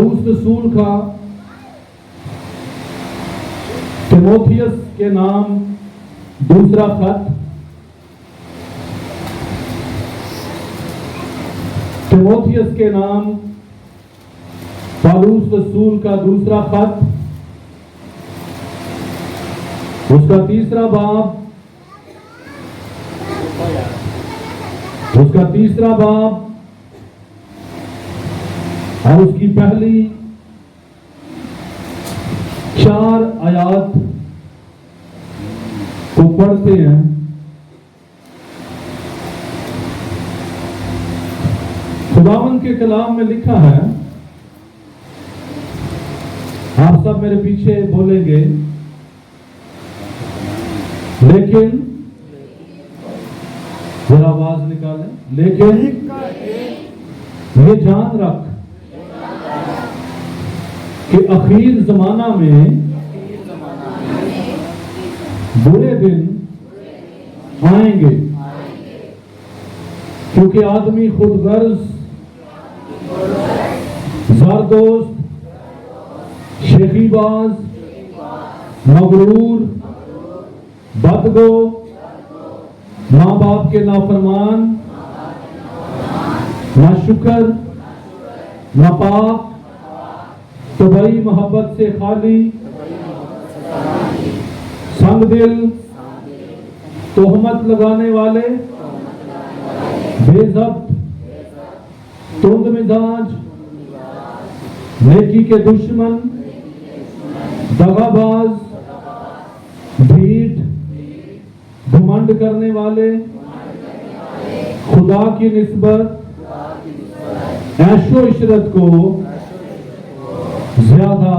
पौलुस रसूल का तीमुथियुस के नाम दूसरा खत, तीमुथियुस के नाम पौलुस रसूल का दूसरा खत, उसका तीसरा बाब, उसका तीसरा बाब और उसकी पहली 4 आयत को पढ़ते हैं। खुदावन के कलाम में लिखा है, आप सब मेरे पीछे बोलेंगे, लेकिन जरा आवाज निकालें, लेकिन ये जान रख कि आखिर जमाना में बुरे दिन आएंगे, क्योंकि आदमी खुदगर्ज, ज़रदोस्त, शेखीबाज, मगरूर, बदगो, माँ बाप के नाफरमान, नाशुकर, नापाक, तबई मोहब्बत से खाली, संग दिल, तोहमत लगाने वाले, बेज़ब्त, तुंद मिजाज, नेकी के दुश्मन, दगाबाज, भीट, घमंड करने वाले, खुदा की निस्बत, ऐशो इशरत को ज्यादा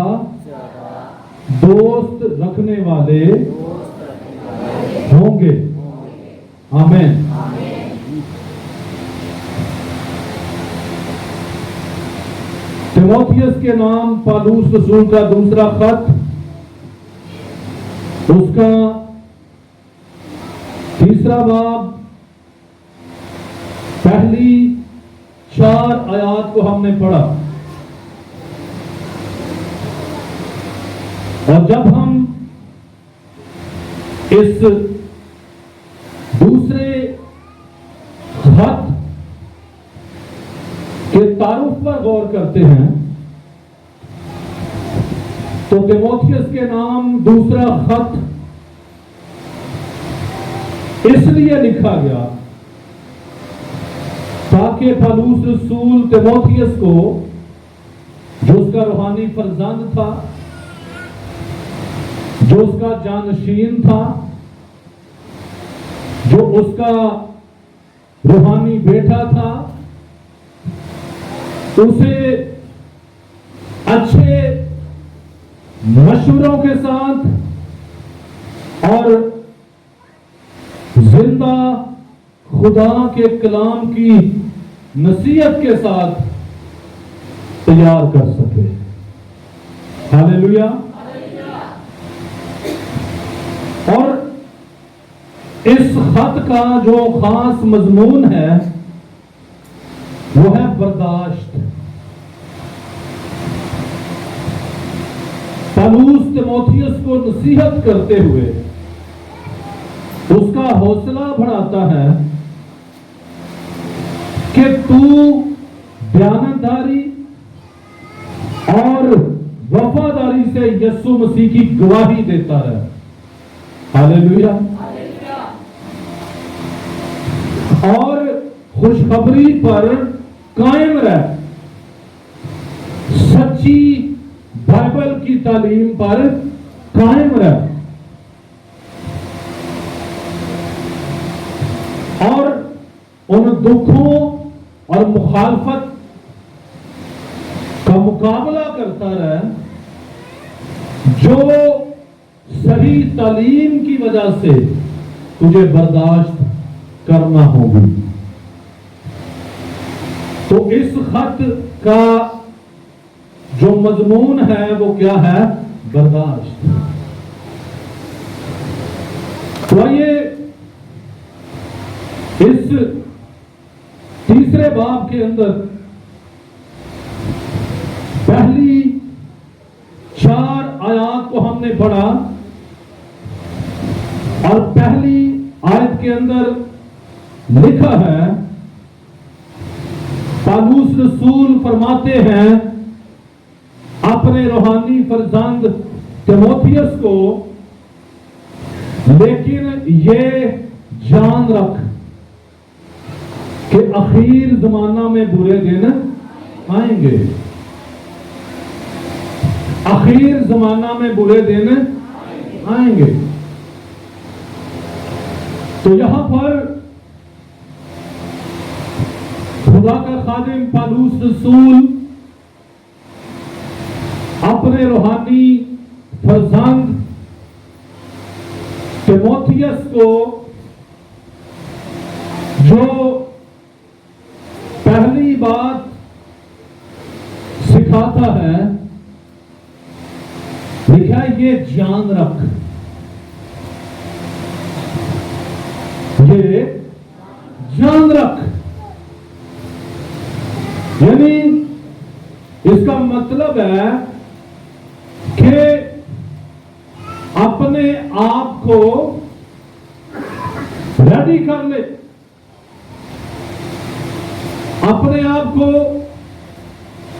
दोस्त रखने वाले होंगे। आमीन। तीमुथियुस के नाम पौलुस रसूल का दूसरा खत, उसका तीसरा बाब, पहली 4 आयत को हमने पढ़ा। और जब हम इस दूसरे खत के तारुफ पर गौर करते हैं, तो तीमुथियुस के नाम दूसरा खत इसलिए लिखा गया ताकि पौलुस रसूल तीमुथियुस को, जो उसका रूहानी फर्जंद था, जो उसका जानशीन था, जो उसका रूहानी बेटा था, उसे अच्छे मशवरों के साथ और जिंदा खुदा के कलाम की नसीहत के साथ तैयार कर सके। हालेलुया। और इस खत का जो खास मजमून है वो है बर्दाश्त। पौलुस तीमुथियुस को नसीहत करते हुए उसका हौसला बढ़ाता है कि तू दयानतदारी और वफादारी से यीशु मसीह की गवाही देता है। हालेलुया। और खुशखबरी पर कायम रह, सच्ची बाइबल की तालीम पर कायम रह, और उन दुखों और मुखालफत का मुकाबला करता रहे जो सही तालीम की वजह से तुझे बर्दाश्त करना होगी। तो इस खत का जो मजमून है वो क्या है? बर्दाश्त। तो आइए इस तीसरे बाब के अंदर पहली 4 आयत को हमने पढ़ा और पहली आयत के अंदर लिखा है, पौलुस रसूल फरमाते हैं अपने रूहानी फर्जंद तीमुथियुस को, लेकिन ये जान रख कि आखिर जमाना में बुरे दिन आएंगे। आखिर जमाना में बुरे दिन आएंगे। तो यहां पर खुदा का खादिम पौलुस रसूल अपने रूहानी फर्जंद तीमुथियुस को जो पहली बात सिखाता है, लिखा ये जान रख, ये जान रख। यानी इसका मतलब है कि अपने आप को रेडी कर ले, अपने आप को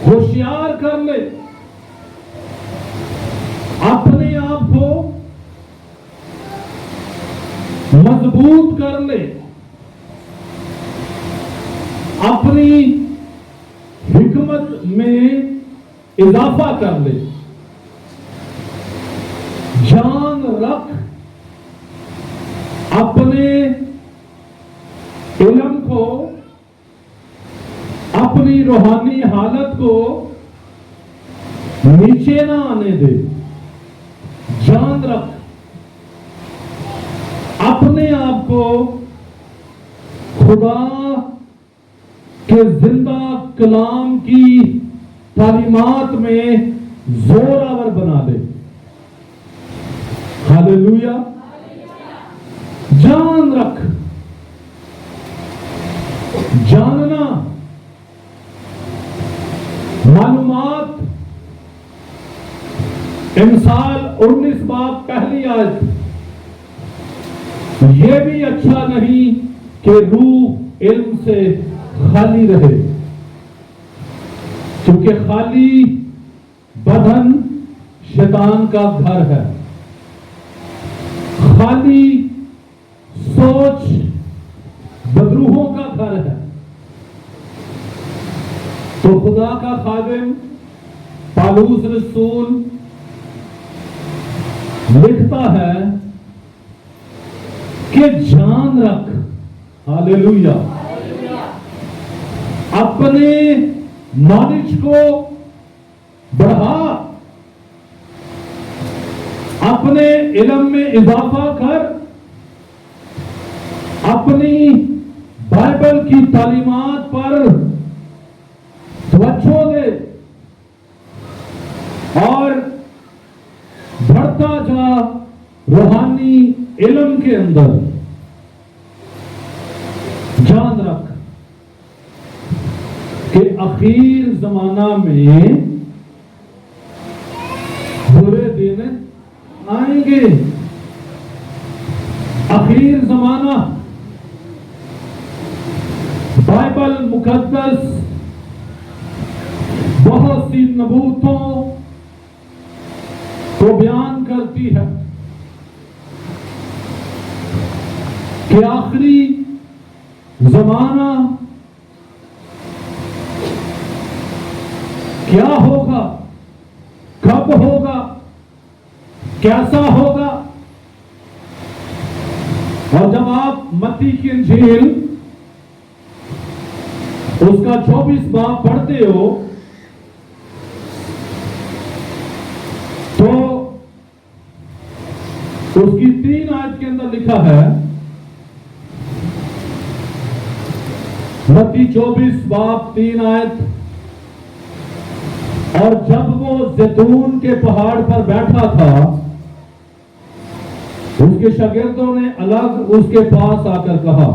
होशियार कर ले, अपने आप को मजबूत कर ले, अपनी हिकमत में इजाफा कर ले। जान रख, अपने इल्म को, अपनी रूहानी हालत को नीचे ना आने दे। जान रख, अपने आप को खुदा के जिंदा कलाम की तालीमात में जोरावर बना दे। हालेलुया। जान रख, जानना, मालूमात। इमसाल 19 बाब पहली आयत, यह भी अच्छा नहीं कि रूह इल्म से खाली रहे, क्योंकि खाली बदन शैतान का घर है, खाली सोच बदरूहों का घर है। तो खुदा का खादिम पौलुस रसूल लिखता है कि जान रख, हालेलुया, अपने नॉलेज को बढ़ा, अपने इल्म में इजाफा कर, अपनी बाइबल की तालीमात पर तवज्जो दे और बढ़ता जा रूहानी इल्म के अंदर। जान रख कि आखिर जमाना में बुरे दिन आएंगे। आखिर जमाना, बाइबल मुकद्दस बहुत सी नबूतों को बयान करती है कि आखिरी जमाना क्या होगा, कब होगा, कैसा होगा। और जब आप मत्ती की इंजील उसका 24 बाब पढ़ते हो तो उसकी 3 आयत के अंदर लिखा है, मत्ती 24 बाब 3 आयत, और जब वो जैतून के पहाड़ पर बैठा था, उसके शागिर्दों ने अलग उसके पास आकर कहा,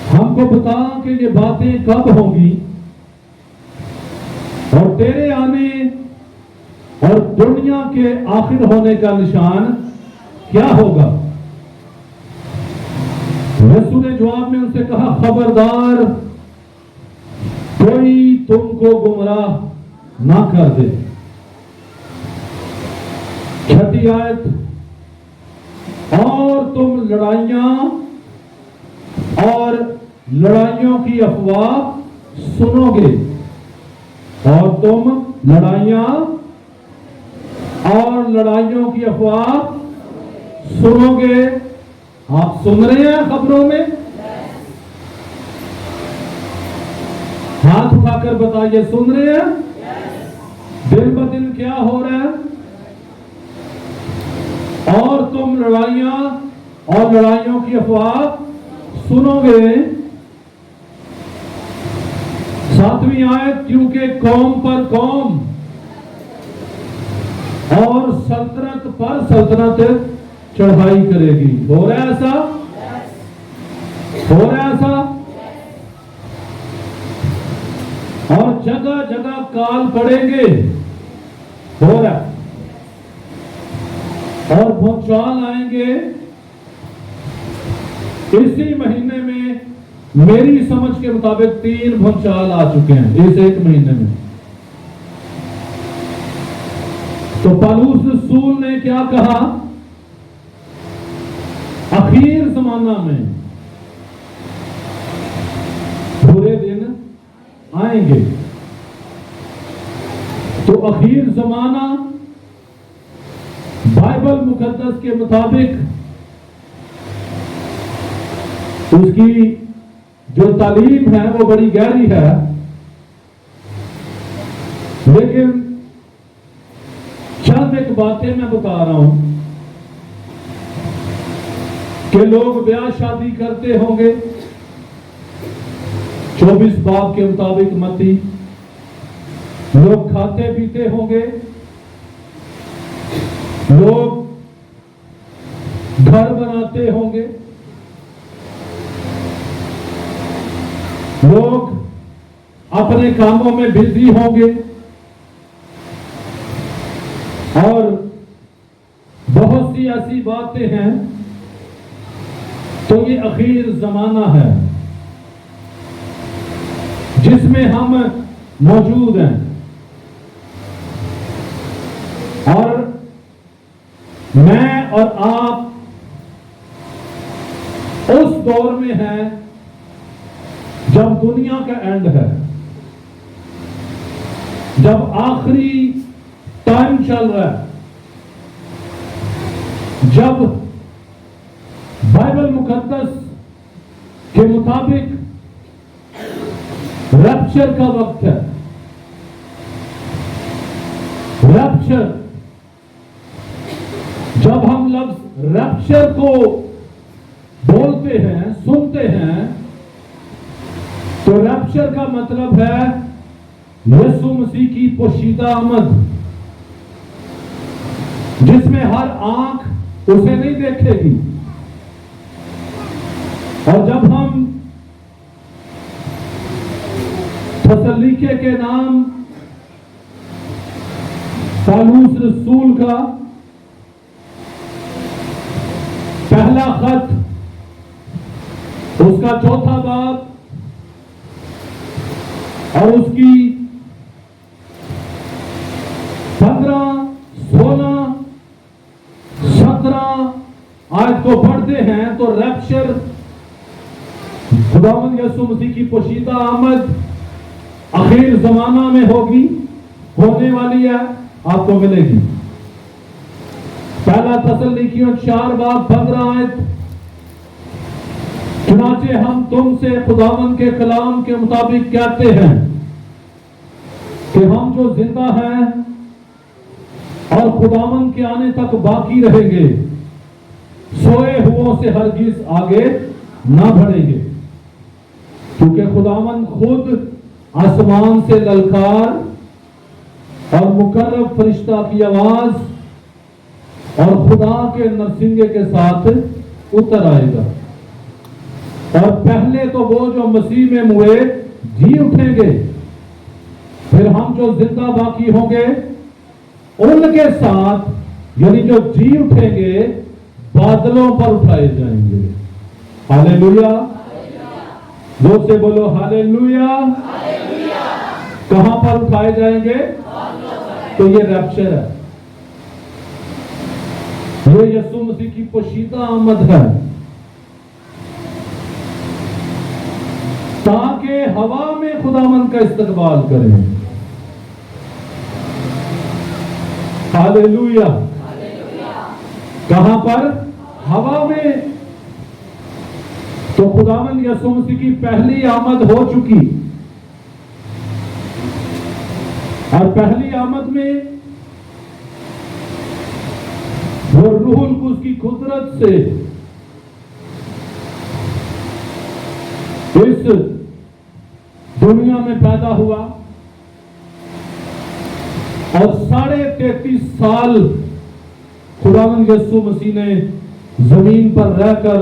हमको बता कि ये बातें कब होंगी और तेरे आने दुनिया के आखिर होने का निशान क्या होगा? यीशु ने जवाब में उनसे कहा, खबरदार कोई तुमको गुमराह ना कर दे। 6 आयत, और तुम लड़ाइयां और लड़ाइयों की अफवाह सुनोगे, और तुम लड़ाइयां और लड़ाइयों की अफवाह सुनोगे। आप सुन रहे हैं खबरों में? हाथ उठाकर बताइए, सुन रहे हैं? दिन ब दिन क्या हो रहा है? और तुम लड़ाइयां और लड़ाइयों की अफवाह सुनोगे। 7वीं आयत, क्योंकि कौम पर कौम और सल्तनत पर सल्तनत चढ़ाई करेगी। हो रहा है ऐसा? हो रहा है ऐसा? और जगह जगह काल पड़ेंगे। हो रहा है। और भूचाल आएंगे। इसी महीने में मेरी समझ के मुताबिक 3 भूचाल आ चुके हैं इस 1 महीने में। तो पौलुस रसूल ने क्या कहा? आखिर जमाना में बुरे दिन आएंगे। तो आखिर जमाना बाइबल मुकद्दस के मुताबिक उसकी जो तालीम है वो बड़ी गहरी है, लेकिन चंद एक बातें मैं बता रहा हूं कि लोग ब्याह शादी करते होंगे 24 बाब के मुताबिक मती। लोग खाते पीते होंगे, लोग घर बनाते होंगे, लोग अपने कामों में बिजी होंगे, और बहुत सी ऐसी बातें हैं। तो ये आखिर जमाना है जिसमें हम मौजूद हैं, और मैं और आप उस दौर में हैं जब दुनिया का एंड है, जब आखिरी टाइम चल रहा है, जब बाइबल मुकद्दस के मुताबिक रैप्चर का वक्त है। रैप्चर, जब हम लफ्ज रैप्चर को बोलते हैं, सुनते हैं, तो रैप्चर का मतलब है यीशु मसीह की पोशीदा आमद, जिसमें हर आंख उसे नहीं देखेगी। और जब हम थस्सलुनीके के नाम पौलुस रसूल का पहला खत, उसका 4था बाब और उसकी 15, 16, 17 आयत को पढ़ते हैं तो रैप्चर, खुदावंद यीशु मसीह की पोशीदा आमद आखिर जमाना में होगी, होने वाली है, आपको मिलेगी। पहला थस्सलुनीकियों 4 बाब 15 आयत, चुनाचे हम तुमसे खुदावंद के कलाम के मुताबिक कहते हैं कि हम जो जिंदा हैं और खुदावंद के आने तक बाकी रहेंगे, सोए हुओं से हरगिज आगे ना बढ़ेंगे, क्योंकि खुदावंद खुद आसमान से ललकार और मुकर्रब फरिश्ता की आवाज और खुदा के नरसिंगे के साथ उतर आएगा, और पहले तो वो जो मसीह में मुए जी उठेंगे, फिर हम जो जिंदा बाकी होंगे उनके साथ यानी जो जी उठेंगे बादलों पर उठाए जाएंगे। हालेलुया, जोर से बोलो हालेलुया। कहां पर उठाए जाएंगे? तो ये रैप्चर है, ये यीशु मसीह की पोशीदा आमद है, ताकि हवा में खुदावंद का इस्तकबाल करें। हालेलुया। कहां पर? हवा में। तो खुदावंद यीशु मसीह की पहली आमद हो चुकी, और पहली आमद में वो रूहुल कुद्स की कुदरत से इस दुनिया में पैदा हुआ, और 33.5 साल खुदावंद यीशु मसीह ने जमीन पर रहकर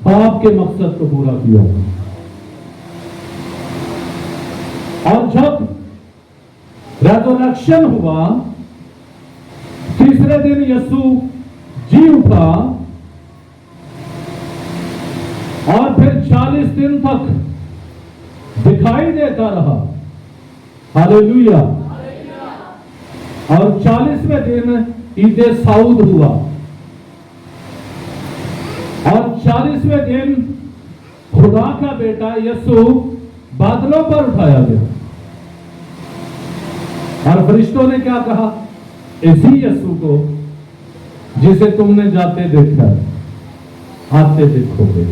बाप के मकसद को पूरा किया। और जब रेज़रेक्शन हुआ, तीसरे दिन यीशु जी उठा, और फिर 40 दिन तक दिखाई देता रहा। हालेलुया। और 40वें दिन ईद साउद हुआ, और 40वें दिन खुदा का बेटा यीशु बादलों पर उठाया गया। और फरिश्तों ने क्या कहा? इसी यीशु को जिसे तुमने जाते देखा, आते देखोगे।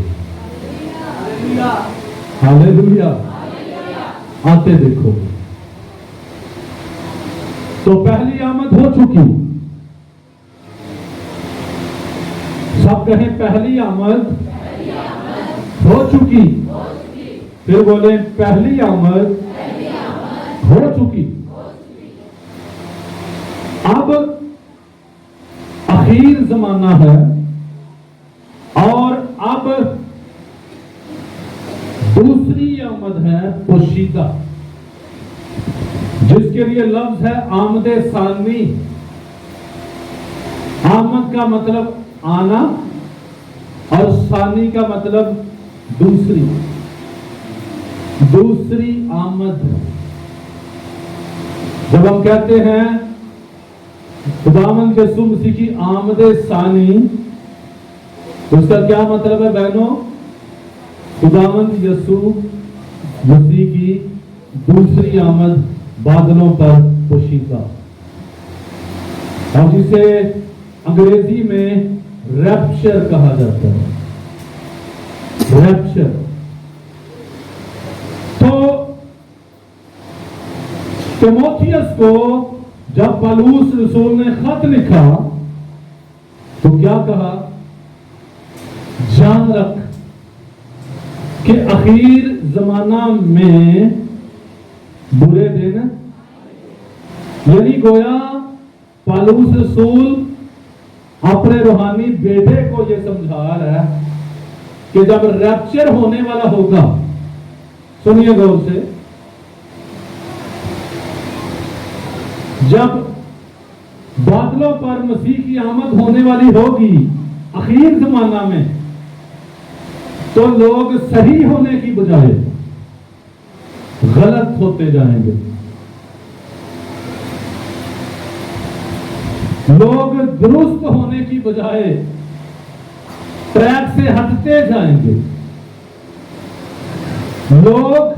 हालेलुया। आते देखोगे। तो पहली आमद हो चुकी। सब कहें पहली आमद हो चुकी। फिर बोले पहली आमद हो चुकी। अब आखिर जमाना है, और अब दूसरी आमद है पोशीदा, जिसके लिए लफ्ज है आमदे सानी। आमद का मतलब आना, और सानी का मतलब दूसरी। दूसरी आमद। जब हम कहते हैं खुदावंद यीशु मसीह की आमदे सानी, तो उसका क्या मतलब है बहनों? खुदावंद यीशु मसीह की दूसरी आमद बादलों पर पोशीदा, और जिसे अंग्रेजी में रैप्चर कहा जाता है। रैप्चर। तो तीमुथियुस को जब पौलुस रसूल ने खत लिखा, तो क्या कहा? जान रख कि आखिर जमाना में बुरे दिन, यानी गोया पौलुस रसूल अपने रूहानी बेटे को यह समझा रहा है कि जब रैप्चर होने वाला होगा, सुनिए गौर से, जब बादलों पर मसीह की आमद होने वाली होगी आखिर जमाना में, तो लोग सही होने की बजाय गलत होते जाएंगे। लोग दुरुस्त होने की बजाय ट्रैक से हटते जाएंगे। लोग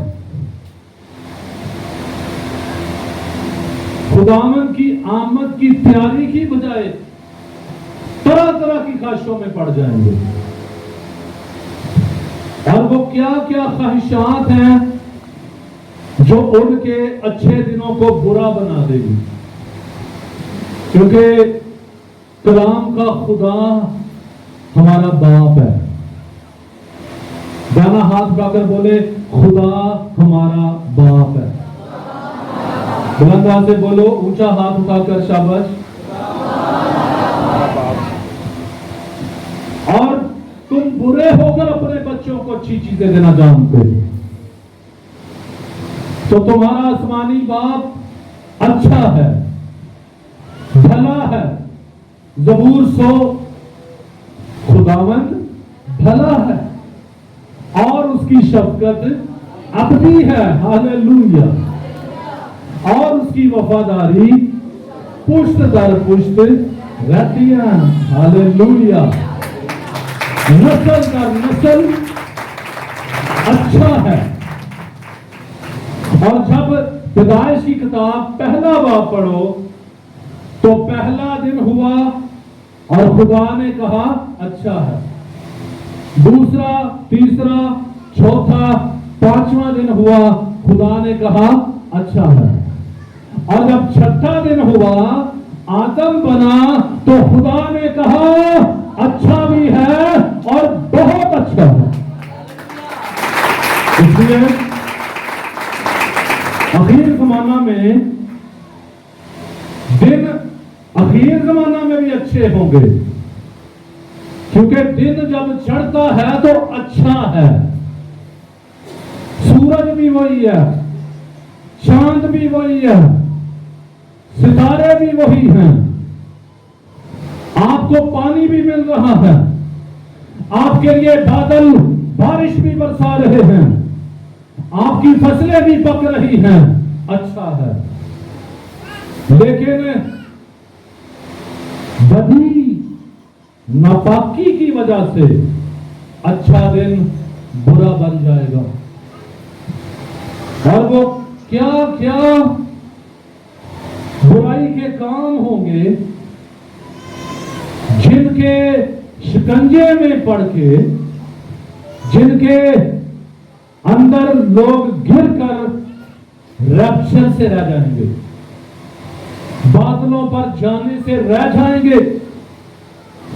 खुदावंद की आमद की तैयारी की बजाय तरह तरह की ख्वाहिशों में पड़ जाएंगे। और वो क्या क्या ख्वाहिशात हैं जो उनके अच्छे दिनों को बुरा बना देगी, क्योंकि कलाम का खुदा हमारा बाप है। गाना हाथ उठाकर बोले, खुदा हमारा बाप है। बुलंद आवाज से बोलो, ऊंचा हाथ उठाकर शाबाश। और तुम बुरे होकर अपने बच्चों को अच्छी चीजें देना जानते हो, तो तुम्हारा आसमानी बाप अच्छा है, भला है। ज़बूर 100, खुदावंद भला है और उसकी शफकत अबदी है। हालेलुया। और उसकी वफादारी पुश्त दर पुश्त रहती है। हालेलुया। नस्ल दर नस्ल अच्छा है। और जब पैदाइश की किताब पहला बाब पढ़ो तो पहला दिन हुआ और खुदा ने कहा अच्छा है। दूसरा, तीसरा, चौथा, पांचवा दिन हुआ, खुदा ने कहा अच्छा है। और जब छठा दिन हुआ, आदम बना, तो खुदा ने कहा अच्छा भी है और बहुत अच्छा है। इसलिए आखिर जमाना में दिन आखिर जमाना में भी अच्छे होंगे, क्योंकि दिन जब चढ़ता है तो अच्छा है। सूरज भी वही है, चांद भी वही है, सितारे भी वही हैं। आपको पानी भी मिल रहा है, आपके लिए बादल बारिश भी बरसा रहे हैं, आपकी फसलें भी पक रही हैं। अच्छा है। लेकिन बदी नापाकी की वजह से अच्छा दिन बुरा बन जाएगा। और वो क्या क्या बुराई के काम होंगे जिनके शिकंजे में पड़ के, जिनके अंदर लोग गिरकर रैप्चर से रह जाएंगे, बादलों पर जाने से रह जाएंगे।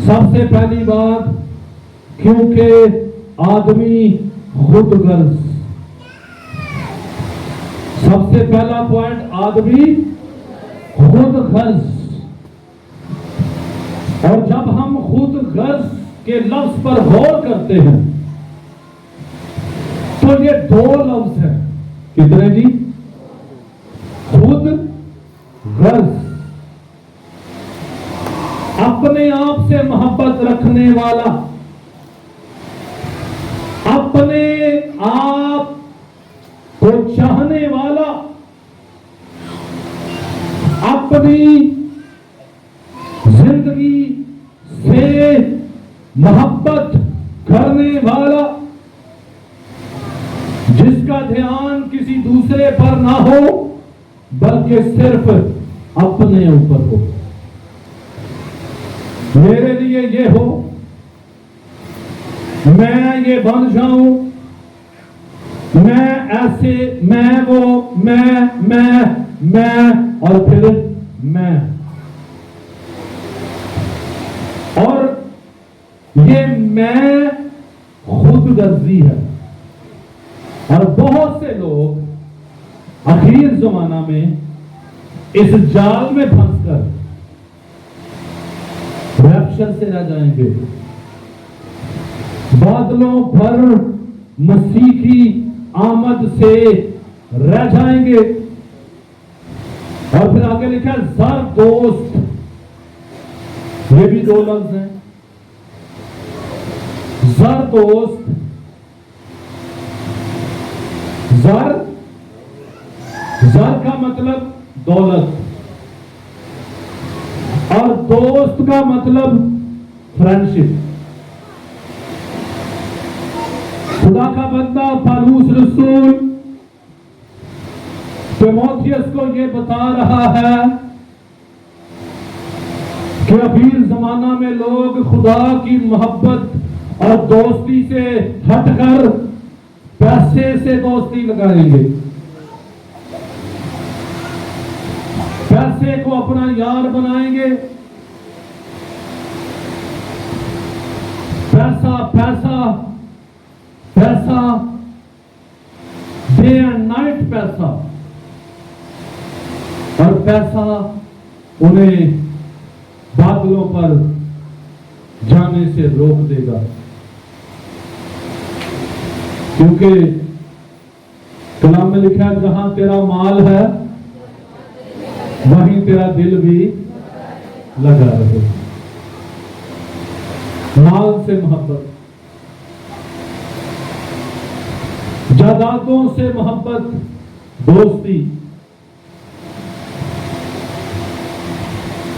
सबसे पहली बात, क्योंकि आदमी खुदगर्ज। सबसे पहला पॉइंट, आदमी खुदगर्ज। और जब हम खुदगर्ज के लफ्ज पर गौर करते हैं तो ये दो लफ्ज हैं। कितने जी? खुदगर्ज, अपने आप से मोहब्बत रखने वाला, अपने आप को चाहने वाला, अपनी जिंदगी से मोहब्बत करने वाला, जिसका ध्यान किसी दूसरे पर ना हो बल्कि सिर्फ अपने ऊपर हो। मेरे लिए ये हो, मैं ये बन जाऊं, मैं ऐसे, मैं वो, मैं और फिर मैं। और ये मैं खुदगर्जी है। और बहुत से लोग आखिर जमाना में इस जाल में फंसकर रैप्चर से रह जाएंगे, बादलों पर मसीह की आमद से रह जाएंगे। और फिर आगे लिखा है ज़र दोस्त, ये भी दो लफ्ज हैं। ज़र दोस्त, ज़र का मतलब दौलत और दोस्त का मतलब फ्रेंडशिप। खुदा का बंदा पौलुस रसूल तीमुथियुस को यह बता रहा है कि अखीर जमाना में लोग खुदा की मोहब्बत और दोस्ती से हटकर पैसे से दोस्ती लगाएंगे, पैसे को अपना यार बनाएंगे। पैसा पैसा पैसा, डे एंड नाइट पैसा। और पैसा उन्हें बादलों पर जाने से रोक देगा, क्योंकि कलाम में लिखा है जहां तेरा माल है वहीं तेरा दिल भी लगा रहे। माल से मोहब्बत, जायदादों से मोहब्बत, दोस्ती,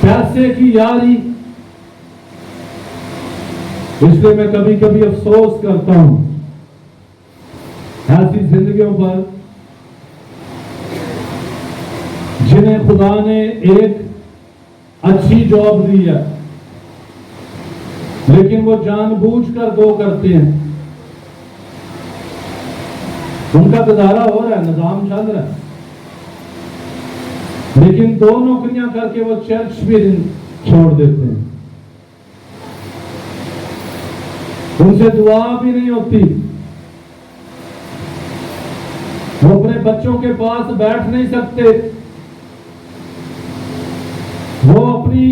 पैसे की यारी। इसलिए मैं कभी कभी अफसोस करता हूं ऐसी जिंदगियों पर जिन्हें खुदा ने एक अच्छी जॉब दी है, लेकिन वो जानबूझकर दो करते हैं। उनका गुजारा हो रहा है, निजाम चल रहा है, लेकिन 2 नौकरियां करके वो चर्च भी छोड़ देते हैं। उनसे दुआ भी नहीं होती, वो अपने बच्चों के पास बैठ नहीं सकते, वो अपनी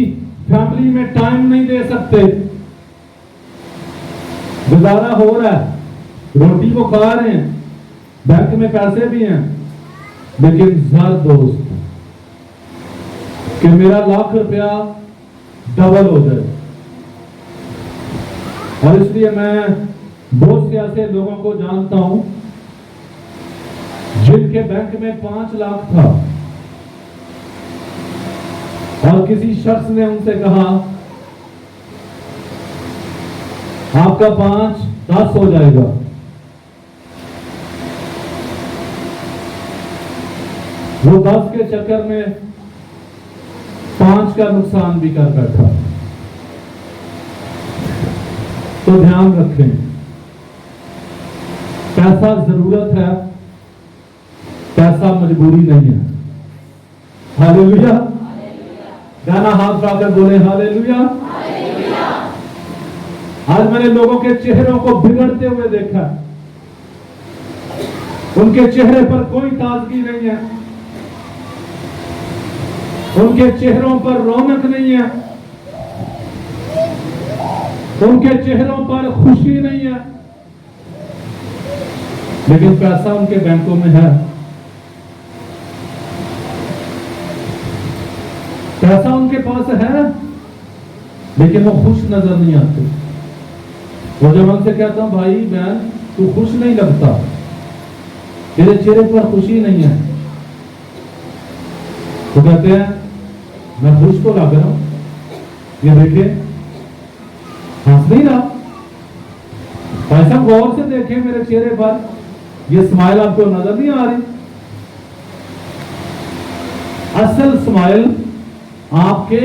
फैमिली में टाइम नहीं दे सकते। गुजारा हो रहा है, रोटी वो खा रहे हैं, बैंक में पैसे भी हैं, लेकिन जर दोस्त कि मेरा ₹1,00,000 डबल हो जाए। और इसलिए मैं बहुत से ऐसे लोगों को जानता हूं जिनके बैंक में 5 लाख था और किसी शख्स ने उनसे कहा आपका 5 10 हो जाएगा। वो 10 के चक्कर में 5 का नुकसान भी कर बैठा। तो ध्यान रखें, पैसा जरूरत है, पैसा मजबूरी नहीं है। हालेलुया। गाना हाथ उठाकर बोले हालेलुया। आज मैंने लोगों के चेहरों को बिगड़ते हुए देखा, उनके चेहरे पर कोई ताजगी नहीं है, उनके चेहरों पर रौनक नहीं है, उनके चेहरों पर खुशी नहीं है, लेकिन पैसा उनके बैंकों में है। पैसा उनके पास है, लेकिन वो खुश नजर नहीं आते। वो जब उनसे कहता हूं भाई बहन तू खुश नहीं लगता, तेरे चेहरे पर खुशी नहीं है, तो कहते हैं मैं खुश तो लग रहा हूं, ये देखिए हंस नहीं रहा। भाई साहब गौर से देखें मेरे चेहरे पर, ये स्माइल आपको नजर नहीं आ रही? असल स्माइल आपके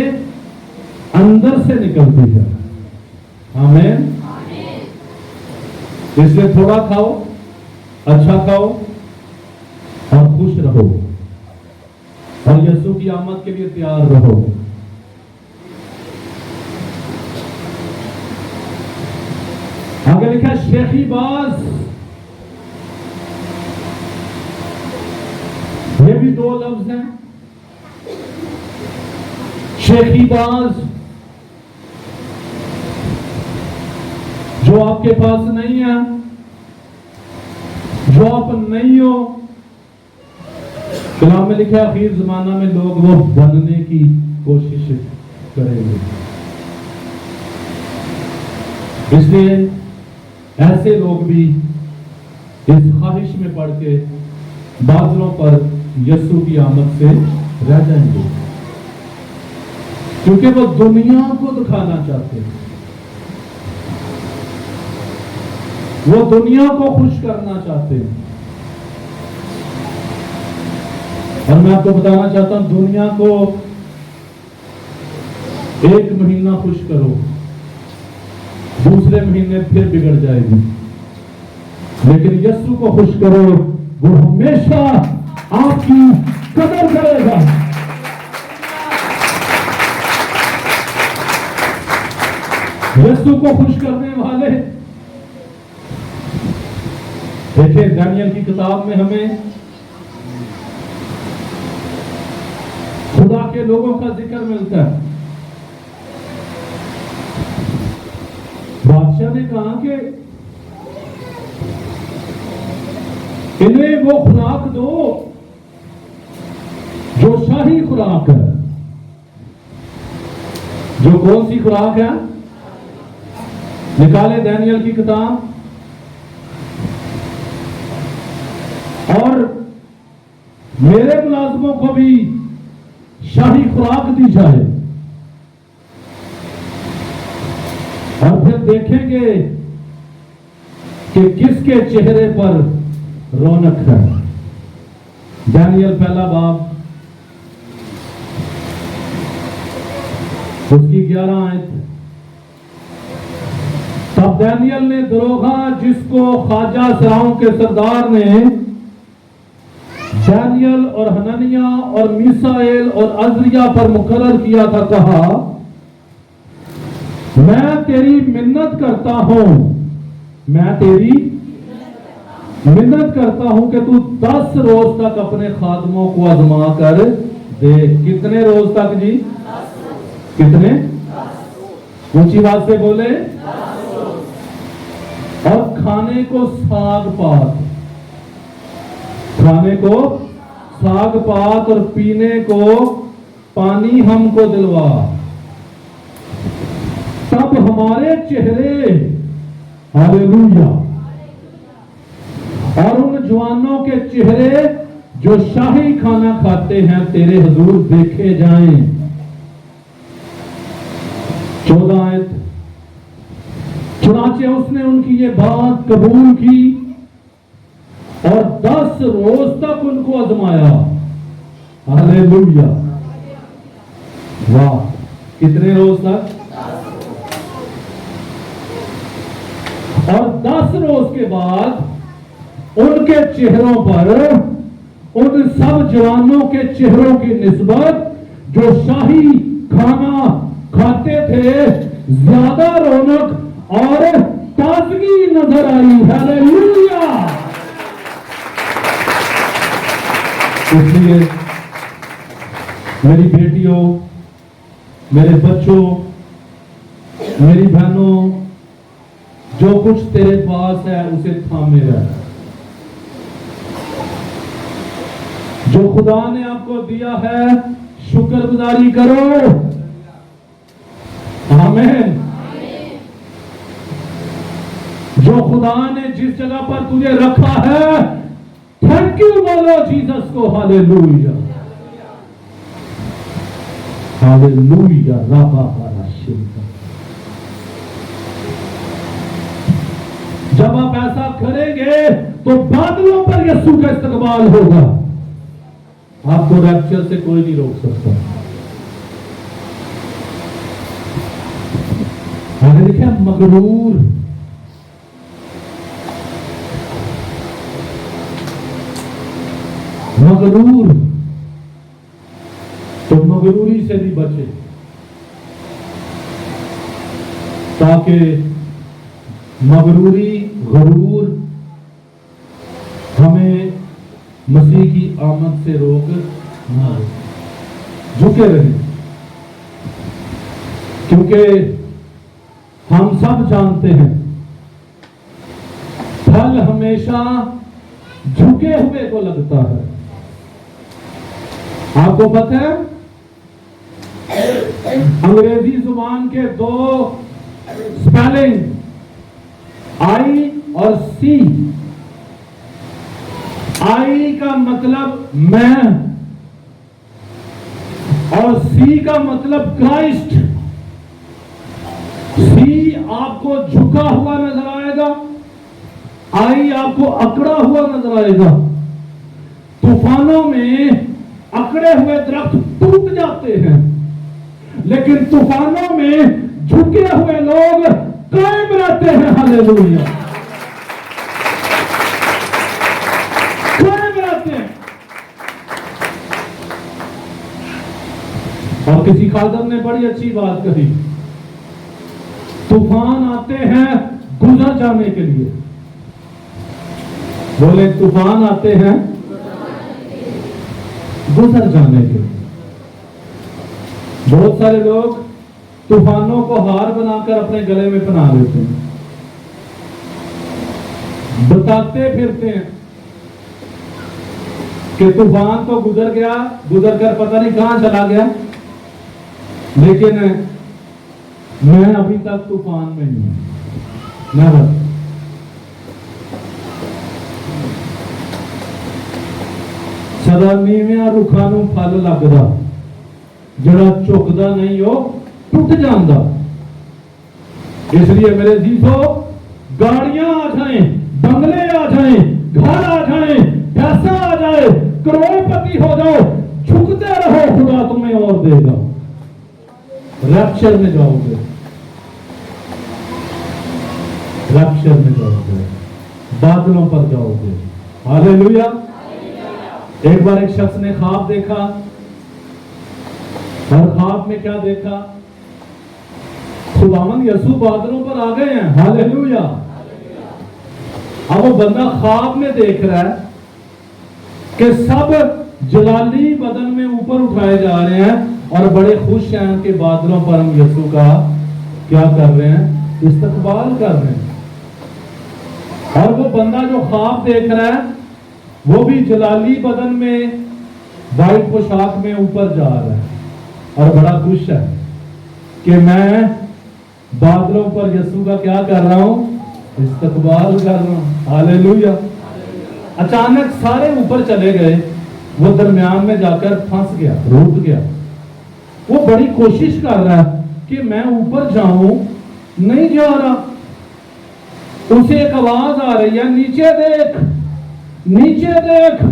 अंदर से निकलती है। आमीन। इसलिए थोड़ा खाओ, अच्छा खाओ और खुश रहो और यीशु की आमद के लिए तैयार रहो। आगे लिखा शेखीबाज, ये भी 2 लफ्ज हैं। शेखीबाज जो आपके पास नहीं है, जो आप नहीं हो। कलाम में लिखा आखिर जमाना में लोग वो बनने की कोशिश करेंगे। इसलिए ऐसे लोग भी इस ख्वाहिश में पड़ के बादलों पर यीशु की आमद से रह जाएंगे, क्योंकि वो दुनिया को दिखाना चाहते हैं, वो दुनिया को खुश करना चाहते हैं। और मैं आपको बताना चाहता हूं, दुनिया को 1 महीना खुश करो, दूसरे महीने फिर बिगड़ जाएगी, लेकिन यीशु को खुश करो, वो हमेशा आपकी कदर करेगा। यीशु को खुश करने वाले, देखिए दानियल की किताब में हमें खुदा के लोगों का जिक्र मिलता है। बादशाह ने कहा कि इन्हें वो खुराक दो जो शाही खुराक है। जो कौन सी खुराक है? निकाले दानियल की किताब और मेरे मुलाजमों को भी शाही खुराक दी जाए और फिर देखेंगे कि किसके चेहरे पर रौनक है। दानियल पहला बाब उसकी 11 आयत। तब दानियल ने दरोगा जिसको ख्वाजा सराओं के सरदार ने दानियल और हननिया और मीसाएल और अजरिया पर मुकर्रर किया था कहा, मैं तेरी मिन्नत करता हूं, मैं तेरी मिन्नत करता हूं कि तू 10 रोज तक अपने खादमों को आजमा कर दे। कितने रोज तक जी? कितने? ऊंची आवाज से बोले। और खाने को साग पात, खाने को साग पात और पीने को पानी हमको दिलवा, तब हमारे चेहरे हालेलुया और उन जवानों के चेहरे जो शाही खाना खाते हैं तेरे हुजूर देखे जाएं। 14 आयत। चुनाचे उसने उनकी ये बात कबूल की और 10 रोज तक उनको आजमाया। हालेलुया। वाह, कितने रोज तक? और 10 रोज के बाद उनके चेहरों पर, उन सब जवानों के चेहरों की निस्बत जो शाही खाना खाते थे ज्यादा रौनक और ताजगी नजर आई। हालेलुया। इसलिए मेरी बेटियों, मेरे बच्चों, मेरी बहनों, जो कुछ तेरे पास है उसे थामे रह। जो खुदा ने आपको दिया है शुक्रगुजारी करो। आमीन। जो खुदा ने जिस जगह पर तुझे रखा है, थैंक यू बोलो जीसस को। Hallelujah, hallelujah. जब आप ऐसा करेंगे तो बादलों पर यीशु का इस्तकबाल होगा। आपको रैप्चर से कोई नहीं रोक सकता। आगे लिखा मगरूर, मगरूर, तो मगरूरी से भी बचे ताकि मगरूरी, गरूर हमें मसीह की आमद से रोक ना दे। झुके रहे, क्योंकि हम सब जानते हैं फल हमेशा झुके हुए को लगता है। आपको पता है अंग्रेजी जुबान के 2 स्पेलिंग आई और सी। आई का मतलब मैं और सी का मतलब क्राइस्ट। सी आपको झुका हुआ नजर आएगा, आई आपको अकड़ा हुआ नजर आएगा। तूफानों में अकड़े हुए दरख्त टूट जाते हैं, लेकिन तूफानों में झुके हुए लोग कायम रहते हैं। हालेलुया, कायम रहते हैं। और किसी खादर ने बड़ी अच्छी बात कही, तूफान आते हैं गुजर जाने के लिए। बोले, तूफान आते हैं गुजर जाने के लिए। बहुत सारे लोग तूफानों को हार बनाकर अपने गले में पहना लेते हैं, बताते फिरते हैं कि तूफान तो गुजर गया, गुजर कर पता नहीं कहां चला गया। लेकिन मैं अभी तक तूफान में ही हूं। मैं बस सदा नीविया रुखा नूं फल लगदा, जड़ा झुकदा नहीं हो टूट जांदा। इसलिए मेरे जीसो, गाड़ियां आ जाए, बंगले आ जाए, घर आ जाए, पैसा आ जाए, करोड़पति हो जाओ, झुकते रहो, खुदा तुम्हें और देगा। रैप्चर में जाओगे, रैप्चर में जाओगे, बादलों पर जाओगे। हालेलुया। एक बार एक शख्स ने ख्वाब देखा, और ख्वाब में क्या देखा? खुदावंद यीशु बादलों पर आ गए हैं। हालेलुया। अब वो बंदा ख्वाब में देख रहा है कि सब जलाली बदन में ऊपर उठाए जा रहे हैं और बड़े खुश हैं कि बादलों पर हम यीशु का क्या कर रहे हैं? इस्तकबाल कर रहे हैं। और वो बंदा जो ख्वाब देख रहा है वो भी जलाली बदन में वाइट पोशाक में ऊपर जा रहा है और बड़ा खुश है कि मैं बादलों पर यीशु का क्या कर रहा हूं? इस्तकबाल कर रहा हूं। हालेलुया। अचानक सारे ऊपर चले गए, वो दरमियान में जाकर फंस गया, रुक गया। वो बड़ी कोशिश कर रहा है कि मैं ऊपर जाऊं, नहीं जा रहा। उसे एक आवाज आ रही है, नीचे देख, नीचे देख।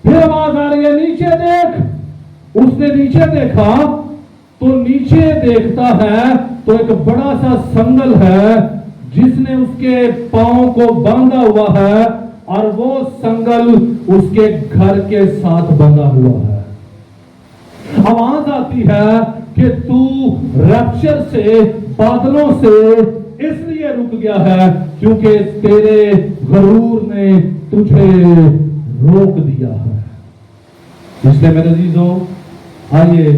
फिर आवाज आ रही है, नीचे देख। उसने नीचे देखा तो नीचे देखता है तो एक बड़ा सा संगल है जिसने उसके पांव को बांधा हुआ है, और वो संगल उसके घर के साथ बंधा हुआ है। आवाज आती है कि तू रैप्चर से, बादलों से इसलिए रुक गया है क्योंकि तेरे गरूर ने तुझे रोक दिया है। इसलिए मेरे अजीजों, आइए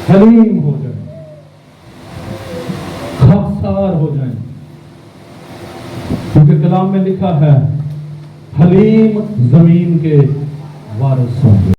हलीम हो जाए, खाकसार हो जाए, क्योंकि कलाम में लिखा है हलीम जमीन के वारिस होंगे।